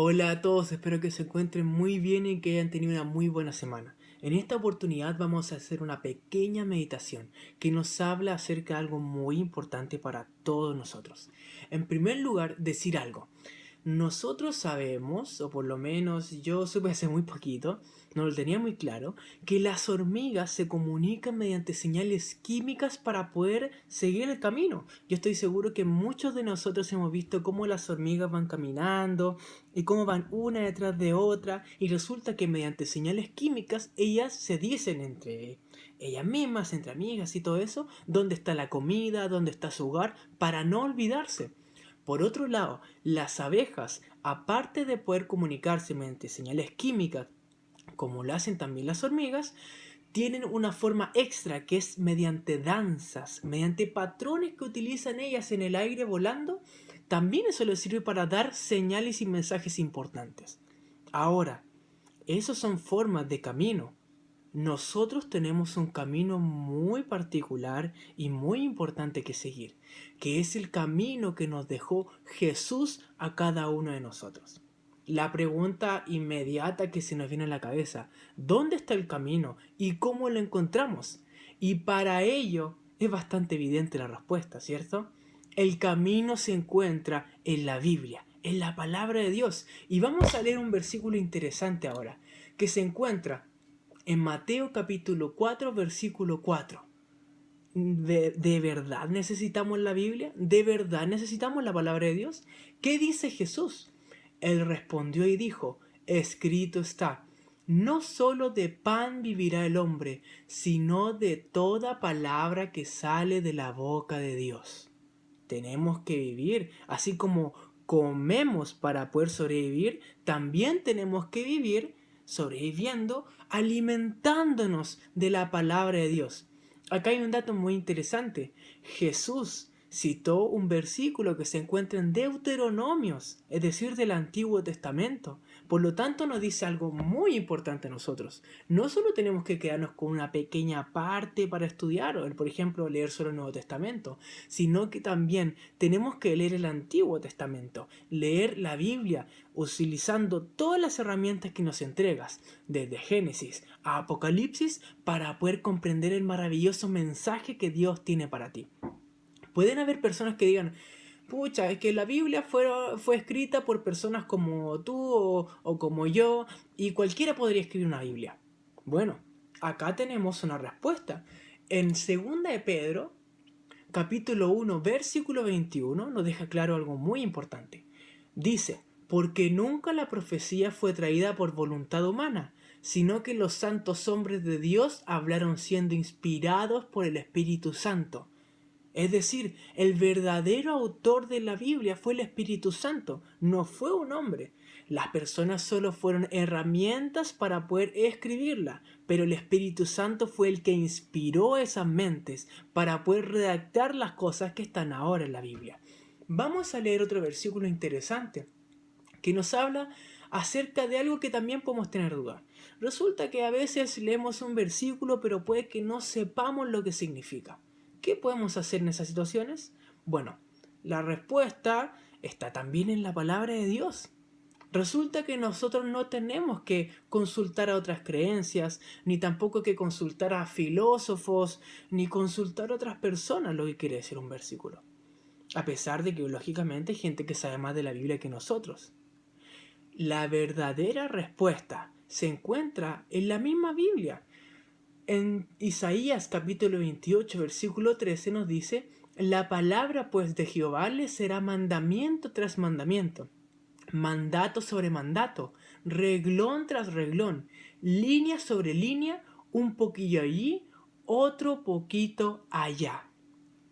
Hola a todos, espero que se encuentren muy bien y que hayan tenido una muy buena semana. En esta oportunidad vamos a hacer una pequeña meditación que nos habla acerca de algo muy importante para todos nosotros. En primer lugar, decir algo. Nosotros sabemos, o por lo menos yo supe hace muy poquito, no lo tenía muy claro, que las hormigas se comunican mediante señales químicas para poder seguir el camino. Yo estoy seguro que muchos de nosotros hemos visto cómo las hormigas van caminando y cómo van una detrás de otra y resulta que mediante señales químicas ellas se dicen entre ellas mismas, entre amigas y todo eso, dónde está la comida, dónde está su hogar, para no olvidarse. Por otro lado, las abejas, aparte de poder comunicarse mediante señales químicas, como lo hacen también las hormigas, tienen una forma extra que es mediante danzas, mediante patrones que utilizan ellas en el aire volando. También eso les sirve para dar señales y mensajes importantes. Ahora, esos son formas de camino. Nosotros tenemos un camino muy particular y muy importante que seguir, que es el camino que nos dejó Jesús a cada uno de nosotros. La pregunta inmediata que se nos viene a la cabeza: ¿dónde está el camino y cómo lo encontramos? Y para ello es bastante evidente la respuesta, ¿cierto? El camino se encuentra en la Biblia, en la palabra de Dios. Y vamos a leer un versículo interesante ahora, que se encuentra en Mateo capítulo 4, versículo 4. ¿De verdad necesitamos la Biblia? ¿De verdad necesitamos la palabra de Dios? ¿Qué dice Jesús? Él respondió y dijo: escrito está, no solo de pan vivirá el hombre, sino de toda palabra que sale de la boca de Dios. Tenemos que vivir, así como comemos para poder sobrevivir, también tenemos que vivir sobreviviendo, alimentándonos de la palabra de Dios. Acá hay un dato muy interesante. Jesús citó un versículo que se encuentra en Deuteronomios, es decir, del Antiguo Testamento. Por lo tanto, nos dice algo muy importante a nosotros. No solo tenemos que quedarnos con una pequeña parte para estudiar, o por ejemplo leer solo el Nuevo Testamento, sino que también tenemos que leer el Antiguo Testamento, leer la Biblia, utilizando todas las herramientas que nos entregas, desde Génesis a Apocalipsis, para poder comprender el maravilloso mensaje que Dios tiene para ti. Pueden haber personas que digan: pucha, es que la Biblia fue escrita por personas como tú o como yo, y cualquiera podría escribir una Biblia. Bueno, acá tenemos una respuesta. En segunda de Pedro, capítulo 1, versículo 21, nos deja claro algo muy importante. Dice: porque nunca la profecía fue traída por voluntad humana, sino que los santos hombres de Dios hablaron siendo inspirados por el Espíritu Santo. Es decir, el verdadero autor de la Biblia fue el Espíritu Santo, no fue un hombre. Las personas solo fueron herramientas para poder escribirla, pero el Espíritu Santo fue el que inspiró esas mentes para poder redactar las cosas que están ahora en la Biblia. Vamos a leer otro versículo interesante que nos habla acerca de algo que también podemos tener duda. Resulta que a veces leemos un versículo pero puede que no sepamos lo que significa. ¿Qué podemos hacer en esas situaciones? Bueno, la respuesta está también en la palabra de Dios. Resulta que nosotros no tenemos que consultar a otras creencias, ni tampoco que consultar a filósofos, ni consultar a otras personas lo que quiere decir un versículo. A pesar de que lógicamente hay gente que sabe más de la Biblia que nosotros. La verdadera respuesta se encuentra en la misma Biblia. En Isaías capítulo 28 versículo 13 nos dice: la palabra pues de Jehová le será mandamiento tras mandamiento, mandato sobre mandato, reglón tras reglón, línea sobre línea, un poquillo allí, otro poquito allá.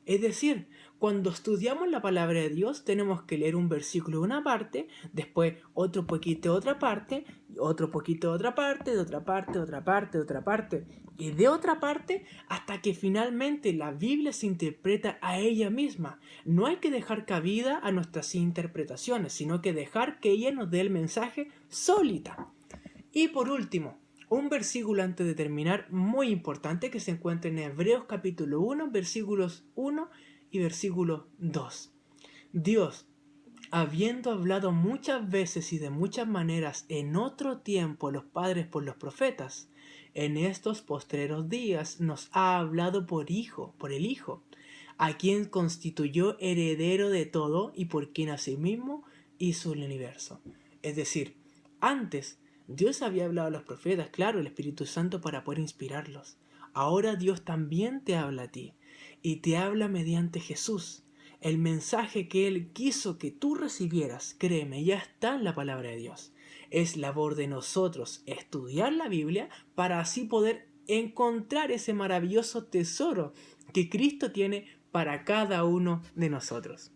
Es decir, cuando estudiamos la palabra de Dios tenemos que leer un versículo de una parte, después otro poquito de otra parte, otro poquito de otra parte, de otra parte, de otra parte, de otra parte y de otra parte, hasta que finalmente la Biblia se interpreta a ella misma. No hay que dejar cabida a nuestras interpretaciones, sino que dejar que ella nos dé el mensaje sólida. Y por último, un versículo antes de terminar muy importante que se encuentra en Hebreos capítulo 1, versículos 1 y versículo 2. Dios, Habiendo hablado muchas veces y de muchas maneras en otro tiempo los padres por los profetas, en estos postreros días nos ha hablado por el Hijo, a quien constituyó heredero de todo y por quien asimismo hizo el universo. Es decir, antes Dios había hablado a los profetas, claro, el Espíritu Santo para poder inspirarlos. Ahora Dios también te habla a ti y te habla mediante Jesús. El mensaje que Él quiso que tú recibieras, créeme, ya está en la palabra de Dios. Es labor de nosotros estudiar la Biblia para así poder encontrar ese maravilloso tesoro que Cristo tiene para cada uno de nosotros.